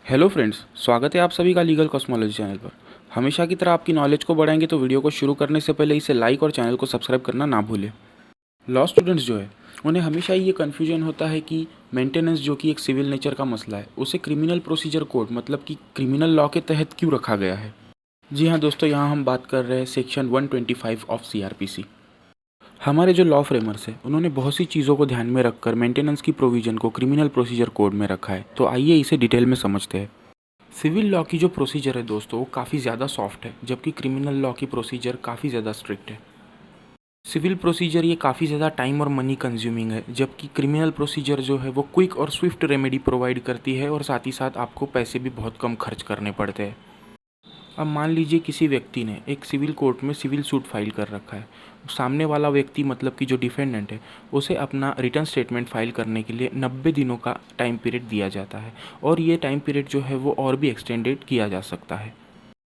Hello friends, स्वागत है आप सभी का लीगल कॉस्मोलॉजी चैनल पर। हमेशा की तरह आपकी नॉलेज को बढ़ाएंगे तो वीडियो को शुरू करने से पहले इसे लाइक और चैनल को सब्सक्राइब करना ना भूलें। लॉ स्टूडेंट्स जो है उन्हें हमेशा ये कन्फ्यूजन होता है कि मेंटेनेंस जो कि एक सिविल नेचर का मसला है उसे क्रिमिनल प्रोसीजर कोड मतलब कि क्रिमिनल लॉ के तहत क्यों रखा गया है। जी हाँ दोस्तों, यहाँ हम बात कर रहे हैं सेक्शन 125 ऑफ CRPC। हमारे जो लॉ फ्रेमर्स हैं उन्होंने बहुत सी चीज़ों को ध्यान में रखकर मेंटेनेंस की प्रोविज़न को क्रिमिनल प्रोसीजर कोड में रखा है। तो आइए इसे डिटेल में समझते हैं। सिविल लॉ की जो प्रोसीजर है दोस्तों वो काफ़ी ज़्यादा सॉफ्ट है, जबकि क्रिमिनल लॉ की प्रोसीजर काफ़ी ज़्यादा स्ट्रिक्ट है। सिविल प्रोसीजर ये काफ़ी ज़्यादा टाइम और मनी कंज्यूमिंग है, जबकि क्रिमिनल प्रोसीजर जो है वो क्विक और स्विफ्ट रेमेडी प्रोवाइड करती है और साथ ही साथ आपको पैसे भी बहुत कम खर्च करने पड़ते हैं। अब मान लीजिए किसी व्यक्ति ने एक सिविल कोर्ट में सिविल सूट फाइल कर रखा है। सामने वाला व्यक्ति मतलब कि जो डिफेंडेंट है उसे अपना रिटर्न स्टेटमेंट फाइल करने के लिए 90 दिनों का टाइम पीरियड दिया जाता है और ये टाइम पीरियड जो है वो और भी एक्सटेंडेड किया जा सकता है।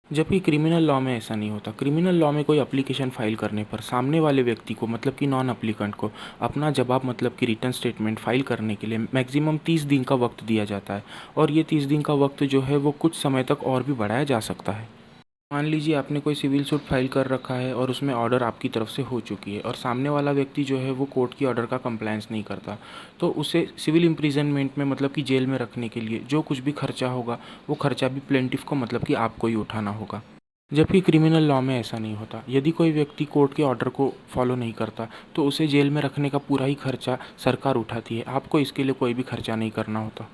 जबकि क्रिमिनल लॉ में ऐसा नहीं होता। क्रिमिनल लॉ में कोई एप्लीकेशन फाइल करने पर सामने वाले व्यक्ति को मतलब कि नॉन एप्लीकेंट को अपना जवाब मतलब कि रिटर्न स्टेटमेंट फाइल करने के लिए मैक्सिमम 30 दिन का वक्त दिया जाता है और ये 30 दिन का वक्त जो है वो कुछ समय तक और भी बढ़ाया जा सकता है। मान लीजिए आपने कोई सिविल सूट फाइल कर रखा है और उसमें ऑर्डर आपकी तरफ से हो चुकी है और सामने वाला व्यक्ति जो है वो कोर्ट की ऑर्डर का कंप्लायंस नहीं करता, तो उसे सिविल इम्प्रिजनमेंट में मतलब कि जेल में रखने के लिए जो कुछ भी खर्चा होगा वो खर्चा भी प्लेंटिफ को मतलब कि आपको ही उठाना होगा। जबकि क्रिमिनल लॉ में ऐसा नहीं होता। यदि कोई व्यक्ति कोर्ट के ऑर्डर को फॉलो नहीं करता तो उसे जेल में रखने का पूरा ही खर्चा सरकार उठाती है, आपको इसके लिए कोई भी खर्चा नहीं करना होता।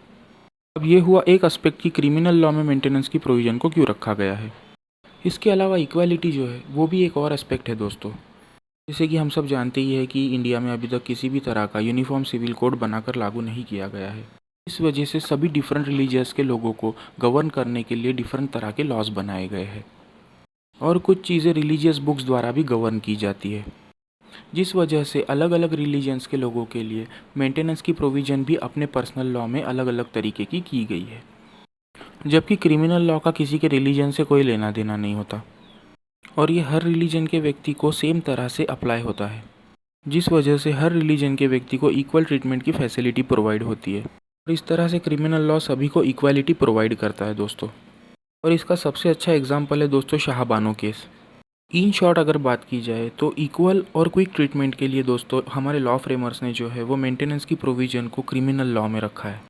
अब ये हुआ एक एस्पेक्ट कि क्रिमिनल लॉ में मेंटेनेंस की प्रोविज़न को क्यों रखा गया है। इसके अलावा इक्वालिटी जो है वो भी एक और एस्पेक्ट है दोस्तों। जैसे कि हम सब जानते ही है कि इंडिया में अभी तक किसी भी तरह का यूनिफॉर्म सिविल कोड बनाकर लागू नहीं किया गया है। इस वजह से सभी डिफरेंट रिलीजियस के लोगों को गवर्न करने के लिए डिफरेंट तरह के लॉज बनाए गए हैं और कुछ चीज़ें रिलीजियस बुक्स द्वारा भी गवर्न की जाती है, जिस वजह से अलग अलग रिलीजन्स के लोगों के लिए मेंटेनेंस की प्रोविज़न भी अपने पर्सनल लॉ में अलग अलग तरीके की गई है। जबकि क्रिमिनल लॉ का किसी के रिलीजन से कोई लेना देना नहीं होता और ये हर रिलीजन के व्यक्ति को सेम तरह से अप्लाई होता है, जिस वजह से हर रिलीजन के व्यक्ति को इक्वल ट्रीटमेंट की फैसिलिटी प्रोवाइड होती है और इस तरह से क्रिमिनल लॉ सभी को इक्वालिटी प्रोवाइड करता है दोस्तों। और इसका सबसे अच्छा एग्जाम्पल है दोस्तों शाहबानो केस। इन शॉर्ट अगर बात की जाए तो इक्वल और क्विक ट्रीटमेंट के लिए दोस्तों हमारे लॉ फ्रेमर्स ने जो है वो मेंटेनेंस की प्रोविज़न को क्रिमिनल लॉ में रखा है।